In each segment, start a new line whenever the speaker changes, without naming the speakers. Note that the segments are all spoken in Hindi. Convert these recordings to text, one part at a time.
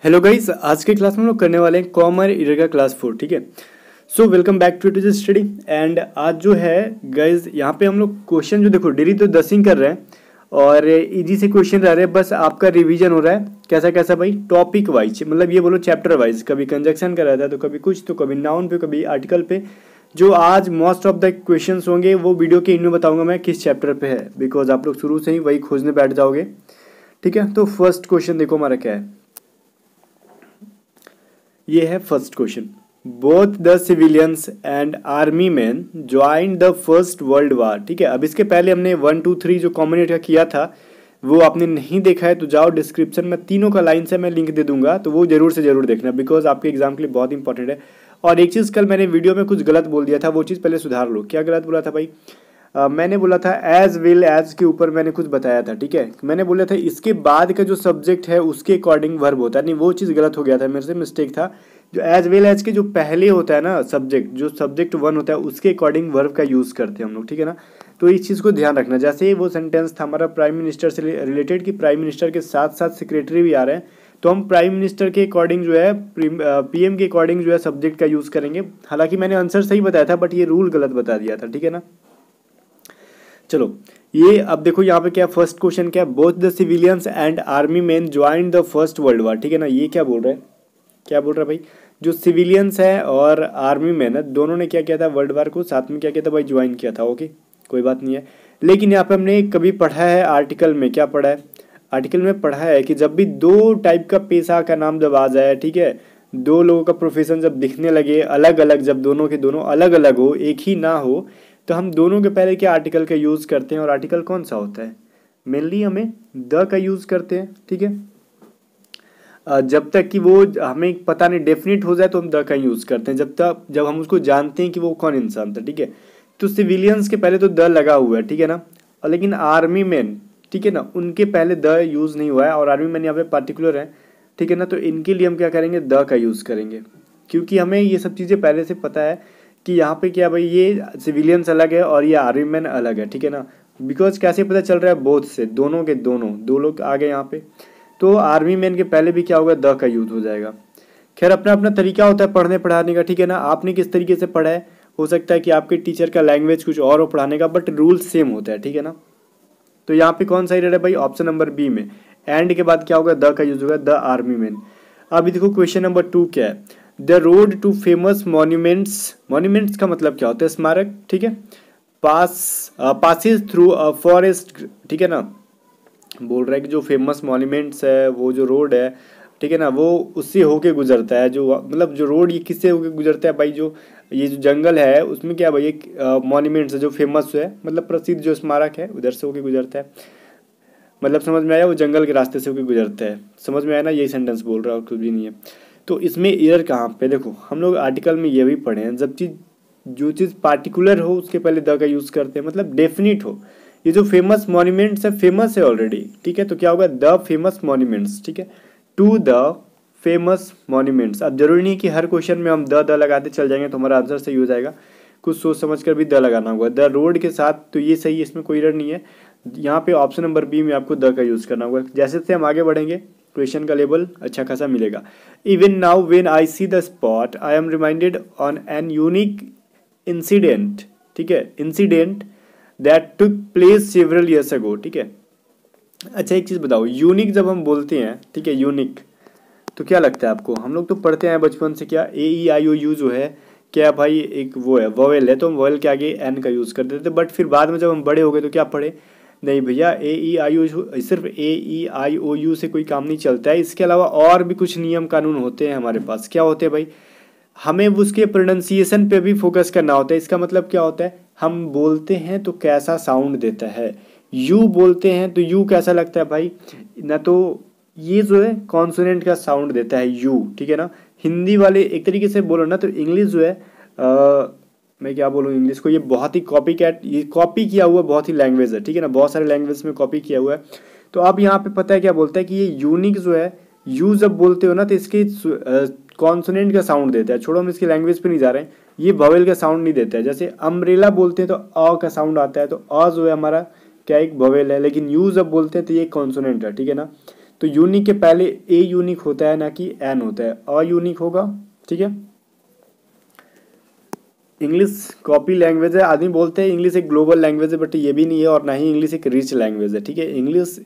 हेलो गाइस, आज के क्लास में हम लोग करने वाले हैं कॉमन ईयर का क्लास 4। ठीक है। So welcome back to to study. And आज जो है गाइस, यहाँ पे हम लोग क्वेश्चन जो देखो डेली तो 10 ही कर रहे हैं और इजी से क्वेश्चन रह रहे हैं। बस आपका रिवीजन हो रहा है कैसा कैसा भाई, टॉपिक वाइज, मतलब ये बोलो चैप्टर वाइज। कभी कंजक्शन का रहता है तो कभी कुछ, तो कभी नाउन पे, कभी आर्टिकल पे। जो आज मोस्ट ऑफ द क्वेश्चंस होंगे वो वीडियो के इनमें बताऊंगा मैं किस चैप्टर पे है, बिकॉज आप लोग शुरू से ही वही खोजने बैठ जाओगे। ठीक है, तो फर्स्ट क्वेश्चन देखो हमारा क्या है। ये है first question. Both the civilians and army man join the first world war. ठीक है, अब इसके पहले हमने 1 2 3 जो कॉमन का किया था वो आपने नहीं देखा है तो जाओ डिस्क्रिप्शन में, तीनों का लाइन से मैं लिंक दे दूंगा, तो वो जरूर से जरूर देखना, बिकॉज आपके एग्जाम के लिए बहुत इंपॉर्टेंट है। और एक चीज़ कल मैंने वीडियो में कुछ गलत बोल दिया था, वो चीज़ पहले सुधार लो। क्या गलत बोला था भाई? मैंने बोला था एज वेल एज के ऊपर मैंने कुछ बताया था। ठीक है, मैंने बोला था इसके बाद का जो सब्जेक्ट है उसके अकॉर्डिंग वर्ब होता है, नहीं वो चीज़ गलत हो गया था, मेरे से मिस्टेक था। जो एज वेल एज के जो पहले होता है ना सब्जेक्ट, जो सब्जेक्ट 1 होता है उसके अकॉर्डिंग वर्ब का यूज़ करते हैं हम लोग। ठीक है ना, तो इस चीज़ को ध्यान रखना। जैसे वो सेंटेंस था हमारा प्राइम मिनिस्टर से रिलेटेड, कि प्राइम मिनिस्टर के साथ साथ सेक्रेटरी भी आ रहे हैं, तो हम प्राइम मिनिस्टर के अकॉर्डिंग जो है पीएम के अकॉर्डिंग जो है सब्जेक्ट का यूज़ करेंगे। हालांकि मैंने आंसर सही बताया था बट ये रूल गलत बता दिया था। ठीक है ना, चलो ये अब देखो यहाँ पे क्या फर्स्ट क्वेश्चन क्या है, both the civilians and army man join the first world war. ठीक है ना, ये क्या बोल रहा है, क्या बोल रहा है भाई? जो सिविलियंस है और आर्मी मैन है दोनों ने क्या किया था, वर्ल्ड वार को साथ में क्या किया था भाई, ज्वाइन किया था। ओके, कोई बात नहीं है। लेकिन यहाँ पे हमने कभी पढ़ा है आर्टिकल में, क्या पढ़ा है आर्टिकल में, पढ़ा है कि जब भी दो टाइप का पेशा का नाम जब आ जाए, ठीक है, दो लोगों का प्रोफेशन जब दिखने लगे अलग अलग, जब दोनों के दोनों अलग अलग हो, एक ही ना हो, तो हम दोनों के पहले क्या आर्टिकल का यूज़ करते हैं। और आर्टिकल कौन सा होता है? मेनली हमें द का यूज़ करते हैं। ठीक है, जब तक कि वो हमें पता नहीं डेफिनेट हो जाए तो हम द का यूज़ करते हैं, जब हम उसको जानते हैं कि वो कौन इंसान था। ठीक है, तो सिविलियंस के पहले तो द लगा हुआ है। ठीक है ना, और लेकिन आर्मी मैन, ठीक है ना, उनके पहले द यूज़ नहीं हुआ है, और आर्मी मैन यहाँ पे पार्टिकुलर है। ठीक है ना, तो इनके लिए हम क्या करेंगे, द का यूज़ करेंगे, क्योंकि हमें ये सब चीज़ें पहले से पता है कि यहाँ पे क्या भाई, ये सिविलियंस अलग है और ये आर्मी मैन अलग है। ठीक है ना, बिकॉज कैसे पता चल रहा है, बोथ से, दोनों के दोनों, दो लोग आ गए यहाँ पे, तो आर्मी मैन के पहले भी क्या होगा, द का यूज हो जाएगा। खैर अपना अपना तरीका होता है पढ़ने पढ़ाने का। ठीक है ना, आपने किस तरीके से पढ़ा है, हो सकता है कि आपके टीचर का लैंग्वेज कुछ और हो पढ़ाने का, बट रूल सेम होता है। ठीक है ना, तो यहाँ पे कौन सही रह रहा है भाई, ऑप्शन नंबर बी में एंड के बाद क्या होगा, द का यूज होगा, द आर्मी मैन। अभी देखो क्वेश्चन नंबर 2 क्या है, the road to famous monuments. Monuments का मतलब क्या होता है, स्मारक। ठीक है, पासिस थ्रू अ फॉरेस्ट। ठीक है ना, बोल रहा है कि जो फेमस मॉन्यूमेंट्स है वो जो रोड है, ठीक है ना, वो उससे होके गुजरता है। जो मतलब जो रोड ये किससे होके गुजरता है भाई, जो ये जो जंगल है उसमें क्या भाई, एक मॉन्यूमेंट्स है जो फेमस है, मतलब प्रसिद्ध जो स्मारक है उधर से होके गुजरता है। मतलब समझ में आया, वो जंगल के रास्ते से होके गुजरता है। समझ में आया ना, यही सेंटेंस बोल रहा है और कुछ भी नहीं है। तो इसमें ईयर कहाँ पे, देखो हम लोग आर्टिकल में ये भी पढ़े हैं, जब चीज़ जो चीज़ पार्टिकुलर हो उसके पहले द का यूज़ करते हैं, मतलब डेफिनिट हो। ये जो फेमस मॉन्यूमेंट्स है, फेमस है ऑलरेडी। ठीक है, तो क्या होगा, द फेमस मॉन्यूमेंट्स। ठीक है, टू द फेमस मॉन्यूमेंट्स। अब जरूरी नहीं कि हर क्वेश्चन में हम द लगाते चल जाएंगे तो हमारा आंसर सही हो जाएगा, कुछ सोच समझ कर भी द लगाना होगा। द रोड के साथ तो ये सही है, इसमें कोई एरर नहीं है। यहाँ पे ऑप्शन नंबर बी में आपको द का यूज़ करना होगा। जैसे जैसे हम आगे बढ़ेंगे क्वेश्चन का लेवल अच्छा खासा मिलेगा। Even now when I see the spot I am reminded on an unique incident. ठीक है, incident that took place several years ago. ठीक है, अच्छा एक चीज़ बताओ, यूनिक जब हम बोलते हैं, ठीक है, यूनिक, तो क्या लगता है आपको? हम लोग तो पढ़ते हैं बचपन से, क्या ए ई आई ओ यू जो है क्या भाई, एक वो है वोवेल है, तो हम वोवेल के आगे एन का यूज़ करते थे। बट फिर बाद में जब हम बड़े हो गए तो क्या पढ़े, नहीं भैया ए ई आई ओ, सिर्फ ए ई आई ओ यू से कोई काम नहीं चलता है, इसके अलावा और भी कुछ नियम कानून होते हैं हमारे पास। क्या होते हैं भाई, हमें उसके प्रोनाउंसिएशन पे भी फोकस करना होता है। इसका मतलब क्या होता है, हम बोलते हैं तो कैसा साउंड देता है, यू बोलते हैं तो यू कैसा लगता है भाई, ना तो ये जो है कॉन्सोनेंट का साउंड देता है यू। ठीक है ना, हिंदी वाले एक तरीके से बोलो ना तो इंग्लिश जो है मैं क्या बोलूँ इंग्लिश को, ये बहुत ही कॉपी कैट, ये कॉपी किया हुआ बहुत ही लैंग्वेज है। ठीक है ना, बहुत सारे लैंग्वेज में कॉपी किया हुआ है। तो अब यहाँ पे पता है क्या बोलता है कि ये यूनिक जो है, यू जब बोलते हो ना तो इसके कॉन्सोनेंट का साउंड देता है। छोड़ो हम इसकी लैंग्वेज पे नहीं जा रहे हैं, ये वोवेल का साउंड नहीं देता है। जैसे अम्ब्रेला बोलते हैं तो अ का साउंड आता है, तो अ जो है हमारा क्या एक वोवेल है, लेकिन यू जब बोलते हैं तो ये कॉन्सोनेंट है। ठीक है ना, तो यूनिक के पहले ए यूनिक होता है ना कि एन होता है, अ यूनिक होगा, ठीक है। इंग्लिश कॉपी लैंग्वेज है, आदमी बोलते हैं इंग्लिश एक ग्लोबल लैंग्वेज है, बट ये भी नहीं है, और ना ही इंग्लिश एक रिच लैंग्वेज है, ठीक है। इंग्लिश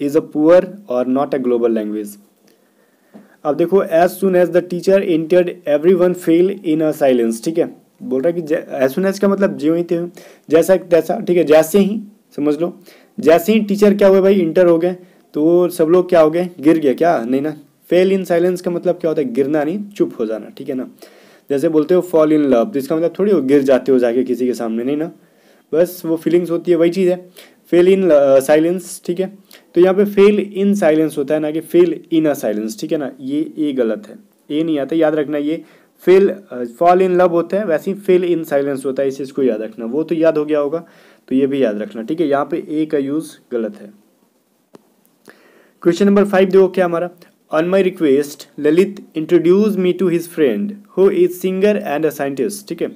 इज अ पुअर और नॉट अ ग्लोबल लैंग्वेज। अब देखो, as soon as the teacher entered everyone fell in a silence, ठीक है। बोल रहा है कि एज सुन एज का मतलब ज्यों ही थे, जैसा तैसा, ठीक है, जैसे ही समझ लो। जैसे ही टीचर क्या हुए भाई, इंटर हो गए, तो सब लोग क्या हो गए, गिर गए, क्या नहीं ना। फेल इन साइलेंस का मतलब क्या होता है, गिरना नहीं, चुप हो जाना, ठीक है ना। जैसे बोलते हो फॉल इन लव, तो इसका मतलब थोड़ी हो गिर जाते हो जाके किसी के सामने, नहीं ना, बस वो फीलिंग्स होती है, वही चीज़ है। फेल इन साइलेंस, ठीक है। तो यहाँ पे फेल इन साइलेंस होता है ना कि फेल इन अ साइलेंस, ठीक है ना। ये गलत है, ए नहीं आता, याद रखना। ये फेल फॉल इन लव होता है, वैसे ही फेल इन साइलेंस होता है, इस चीज़ को याद रखना। वो तो याद हो गया होगा, तो ये भी याद रखना, ठीक है। यहाँ पे ए का यूज़ गलत है। क्वेश्चन नंबर 5 देखो क्या हमारा। On my request Lalit introduce me to his friend who is singer and a scientist, ठीक है।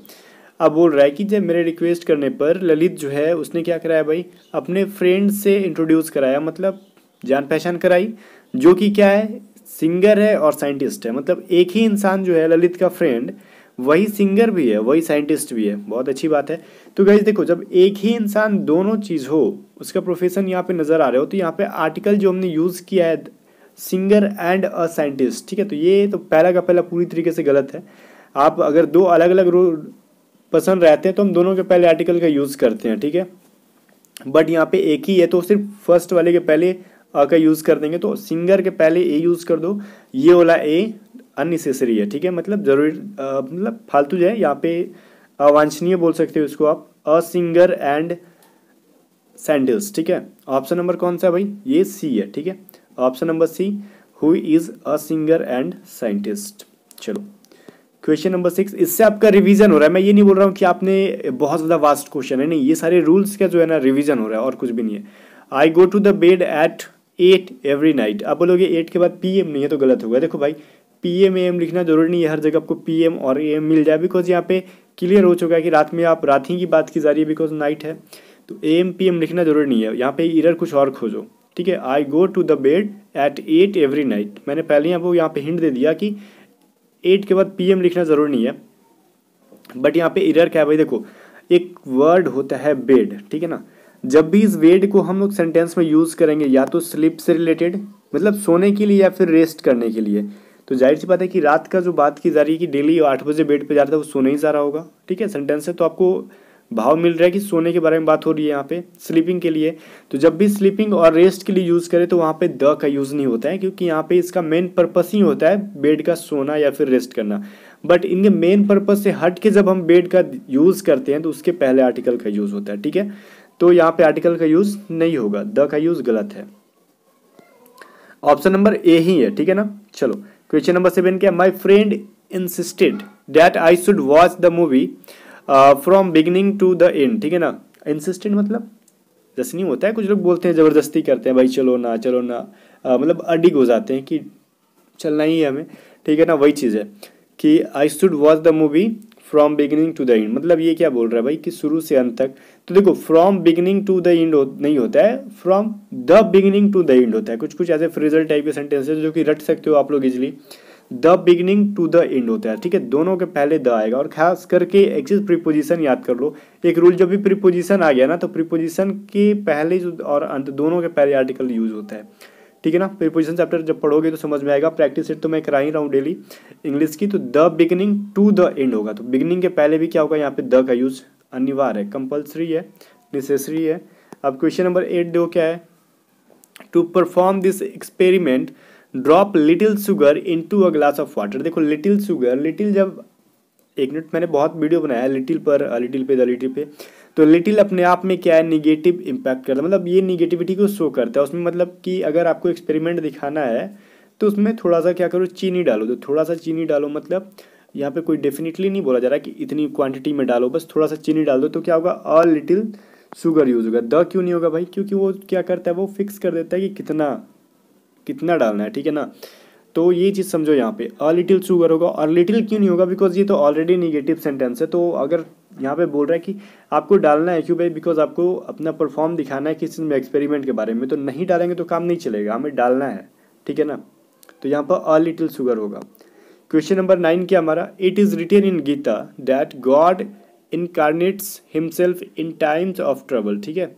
अब बोल रहा है कि जब मेरे रिक्वेस्ट करने पर ललित जो है उसने क्या कराया भाई, अपने फ्रेंड से इंट्रोड्यूस कराया, मतलब जान पहचान कराई, जो कि क्या है, सिंगर है और साइंटिस्ट है। मतलब एक ही इंसान जो है ललित का फ्रेंड, वही सिंगर भी है वही साइंटिस्ट भी है, बहुत अच्छी बात है। तो गाइस देखो, जब एक ही इंसान दोनों चीज़ हो, उसका प्रोफेशन यहाँ पे नज़र आ रहे हो, तो यहाँ पे आर्टिकल जो हमने यूज़ किया है सिंगर एंड अ साइंटिस्ट, ठीक है, तो ये तो पहला का पहला पूरी तरीके से गलत है। आप अगर दो अलग अलग पसंद रहते हैं तो हम दोनों के पहले आर्टिकल का यूज़ करते हैं, ठीक है। बट यहाँ पे एक ही है तो सिर्फ फर्स्ट वाले के पहले अ का यूज़ कर देंगे, तो सिंगर के पहले ए यूज़ कर दो। ये वाला ए अननेसेसरी है, ठीक है, मतलब जरूरी मतलब फालतू जो है यहाँ पे, अवांछनीय बोल सकते हो इसको आप, अ सिंगर एंड सैंडल्स, ठीक है। ऑप्शन नंबर कौन सा है भाई, ये सी है, ठीक है। Option number C, who is a singer and scientist. चलो क्वेश्चन नंबर 6, इससे आपका रिवीजन हो रहा है। मैं ये नहीं बोल रहा हूँ कि आपने बहुत ज़्यादा वास्ट क्वेश्चन है, नहीं, ये सारे रूल्स का जो है ना रिवीजन हो रहा है और कुछ भी नहीं है। I go to the bed at 8 every night. आप बोलोगे 8 के बाद PM नहीं है तो गलत होगा। देखो भाई, PM AM लिखना जरूरी नहीं है, हर जगह आपको PM और AM मिल जाए, बिकॉज यहाँ पे क्लियर हो चुका है कि रात में आप रात ही की बात की जा रही है, बिकॉज नाइट है, तो AM PM लिखना जरूरी नहीं है। यहाँ पे इरर कुछ और खोजो, ठीक है। I go to the bed at 8 every night, मैंने पहले आपको यहाँ पे हिंट दे दिया कि 8 के बाद PM लिखना जरूरी नहीं है। बट यहाँ पे इरर क्या है भाई, देखो एक वर्ड होता है बेड, ठीक है ना। जब भी इस वेड को हम लोग सेंटेंस में यूज़ करेंगे, या तो स्लीप से रिलेटेड, मतलब सोने के लिए, या फिर रेस्ट करने के लिए, तो जाहिर सी बात है कि रात का जो बात की जा रही है कि डेली 8 बजे बेड पे जाता है, वो सोने ही जा रहा होगा, ठीक है। सेंटेंस से तो आपको भाव मिल रहा है कि सोने के बारे में बात हो रही है यहाँ पे, स्लीपिंग के लिए। तो जब भी स्लीपिंग और रेस्ट के लिए यूज़ करें तो वहाँ पे द का यूज़ नहीं होता है, क्योंकि यहाँ पे इसका मेन पर्पस ही होता है बेड का सोना या फिर रेस्ट करना। बट इनके मेन पर्पस से हट के जब हम बेड का यूज़ करते हैं तो उसके पहले आर्टिकल का यूज़ होता है, ठीक है। तो यहाँ पे आर्टिकल का यूज़ नहीं होगा, द का यूज़ गलत है। ऑप्शन नंबर ए ही है, ठीक है ना। चलो क्वेश्चन नंबर 7 क्या, my friend insisted that I should watch the movie from beginning to the end, ठीक है ना। इंसिस्टेड मतलब जैसे नहीं होता है, कुछ लोग बोलते हैं ज़बरदस्ती करते हैं, भाई चलो ना चलो ना, मतलब अडिग हो जाते हैं कि चलना ही है हमें, ठीक है ना। वही चीज़ है कि I should watch the movie from beginning to the end, मतलब ये क्या बोल रहा है भाई कि शुरू से अंत तक। तो देखो from beginning to the end नहीं होता है, from the beginning to the end होता है। कुछ कुछ ऐसे फ्रेजल टाइप के सेंटेंसेस जो कि रट सकते हो आप लोग easily, the beginning to the end होता है, ठीक है। दोनों के पहले द आएगा, और खास करके एक चीज प्रीपोजिशन याद कर लो, एक रूल, जब भी प्रीपोजिशन आ गया ना तो प्रीपोजिशन के पहले और अंत दोनों के पहले आर्टिकल यूज होता है, ठीक है ना। प्रीपोजिशन चैप्टर जब पढ़ोगे तो समझ में आएगा, प्रैक्टिस सेट तो मैं करा ही रहा हूँ डेली इंग्लिश की। तो the beginning to the end होगा, तो बिगिनिंग के पहले भी क्या होगा, यहाँ पे द का यूज अनिवार्य है, कंपल्सरी है, नेसेसरी है। अब क्वेश्चन नंबर 8 देखो क्या है, to perform this experiment drop little sugar into a glass of water. देखो लिटिल शुगर, लिटिल जब, एक मिनट, मैंने बहुत वीडियो बनाया है लिटिल पर, लिटिल पे, द लिटिल पे। तो लिटिल अपने आप में क्या है, निगेटिव इम्पैक्ट करता है, मतलब ये निगेटिविटी को शो करता है उसमें। मतलब कि अगर आपको एक्सपेरिमेंट दिखाना है तो उसमें थोड़ा सा क्या करो, चीनी डालो, तो थोड़ा सा चीनी डालो, मतलब यहाँ पे कोई डेफिनेटली नहीं बोला जा रहा कि इतनी क्वांटिटी में डालो, बस थोड़ा सा चीनी डाल दो, तो क्या होगा, अ लिटिल शुगर यूज होगा। द क्यों नहीं होगा भाई, क्योंकि वो क्या करता है, वो फिक्स कर देता है कि कितना कितना डालना है, ठीक है ना। तो ये चीज़ समझो, यहाँ पे अ लिटिल शुगर होगा, और लिटिल क्यों नहीं होगा, बिकॉज ये तो ऑलरेडी निगेटिव सेंटेंस है। तो अगर यहाँ पे बोल रहा है कि आपको डालना है, क्यों भाई? बिकॉज आपको अपना परफॉर्म दिखाना है किसी में एक्सपेरिमेंट के बारे में, तो नहीं डालेंगे तो काम नहीं चलेगा, हमें डालना है, ठीक है ना। तो यहाँ पर अ लिटिल शुगर होगा। क्वेश्चन नंबर 9 क्या हमारा, it is written in Gita that God incarnates himself in times of trouble, ठीक है।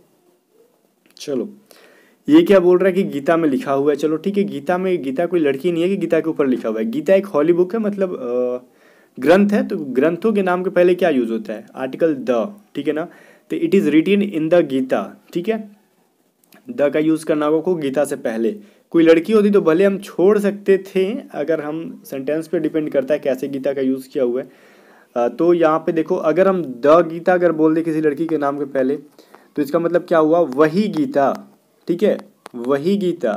चलो ये क्या बोल रहा है कि गीता में लिखा हुआ है, चलो ठीक है। गीता में, गीता कोई लड़की नहीं है कि गीता के ऊपर लिखा हुआ है। गीता एक हॉली बुक है, मतलब ग्रंथ है। तो ग्रंथों के नाम के पहले क्या यूज होता है? आर्टिकल द, ठीक है ना। तो it is written in the Gita, ठीक है। द का यूज़ करना होगा को गीता से पहले। कोई लड़की होती तो भले हम छोड़ सकते थे, अगर हम सेंटेंस पे डिपेंड करता है कैसे गीता का यूज़ किया हुआ है। तो यहाँ पे देखो, अगर हम द गीता अगर बोल दे किसी लड़की के नाम के पहले, तो इसका मतलब क्या हुआ? वही गीता, ठीक है, वही गीता।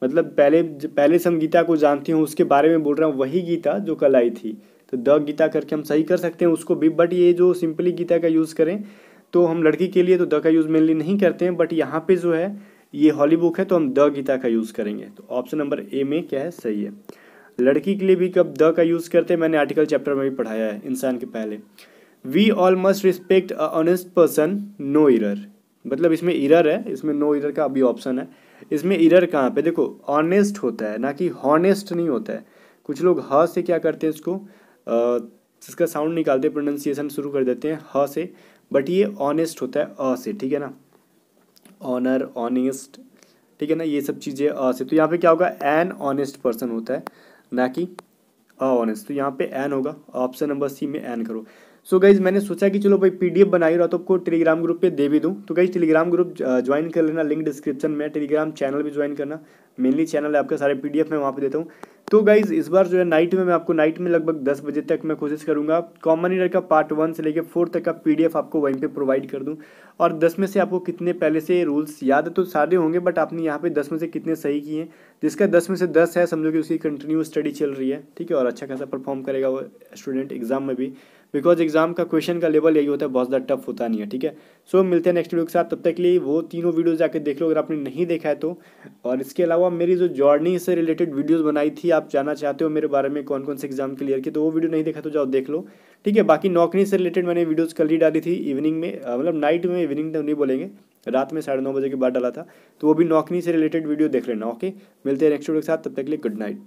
मतलब पहले से हम गीता को जानते हैं, उसके बारे में बोल रहा हूँ, वही गीता जो कल आई थी। तो द गीता करके हम सही कर सकते हैं उसको भी, बट ये जो सिंपली गीता का यूज़ करें तो हम लड़की के लिए तो द का यूज़ मेनली नहीं करते हैं, बट यहाँ पे जो है ये हॉली बुक है तो हम द गीता का यूज़ करेंगे। तो ऑप्शन नंबर ए में क्या है? सही है। लड़की के लिए भी कब द का यूज़ करते हैं, मैंने आर्टिकल चैप्टर में भी पढ़ाया है इंसान के पहले। We all must respect a honest person, no error. मतलब इसमें इरर है, इसमें नो इरर का अभी ऑप्शन है। इसमें इरर कहाँ पे? देखो ऑनेस्ट होता है ना कि हॉनेस्ट नहीं होता है। कुछ लोग ह से क्या करते हैं, इसको इसका साउंड निकालते, प्रोनाउंसिएशन शुरू कर देते हैं ह से, बट ये ऑनेस्ट होता है अ से, ठीक है ना। ऑनर, ऑनेस्ट, ठीक है ना, ये सब चीज़ें अ से। तो यहाँ पे क्या होगा? एन ऑनेस्ट पर्सन होता है, ना कि ऑनेस्ट। तो यहाँ पे एन होगा, ऑप्शन नंबर सी में एन करो। सो गाइज मैंने सोचा कि चलो भाई पीडीएफ बना ही रहा तो आपको टेलीग्राम ग्रुप पे दे भी दूँ। तो गाइज टेलीग्राम ग्रुप ज्वाइन कर लेना, लिंक डिस्क्रिप्शन में। टेलीग्राम चैनल भी ज्वाइन करना, मेनली चैनल है आपका, सारे पीडीएफ मैं वहाँ पे देता हूँ। तो गाइज इस बार जो है नाइट में मैं आपको, नाइट में लगभग 10 बजे तक मैं कोशिश करूँगा कॉमन ईयर का पार्ट 1 से लेकर 4 तक का पीडीएफ आपको वहीं पे प्रोवाइड कर दूँ। और 10 में से आपको कितने पहले से रूल्स याद है तो सारे होंगे, बट आपने यहाँ पे 10 में से कितने सही किए हैं। जिसका 10 में से 10 है, समझो कि उसकी कंटिन्यू स्टडी चल रही है, ठीक है, और अच्छा खासा परफॉर्म करेगा वो स्टूडेंट एग्जाम में भी। बिकॉज एग्जाम का क्वेश्चन का लेवल यही होता है, बहुत ज़्यादा टफ होता नहीं है, ठीक है। सो मिलते हैं नेक्स्ट वीडियो के साथ, तब तक के लिए वो तीनों वीडियो जाके देख लो अगर आपने नहीं देखा है तो। और इसके अलावा मेरी जो जर्नी से रिलेटेड वीडियोस बनाई थी, आप जानना चाहते हो मेरे बारे में कौन कौन से एग्जाम क्लियर किए, तो वो वीडियो नहीं देखा तो जाओ देख लो, ठीक है। बाकी नौकरी से रिलेटेड मैंने वीडियोज़ कल ही डाली थी इवनिंग में, मतलब नाइट में, इवनिंग तो नहीं बोलेंगे, रात में 9:30 बजे के बाद डाला था। तो वो भी नौकरी से रिलेटेड वीडियो देख लेना, ओके। मिलते हैं नेक्स्ट वीडियो के साथ, तब तक के लिए गुड नाइट।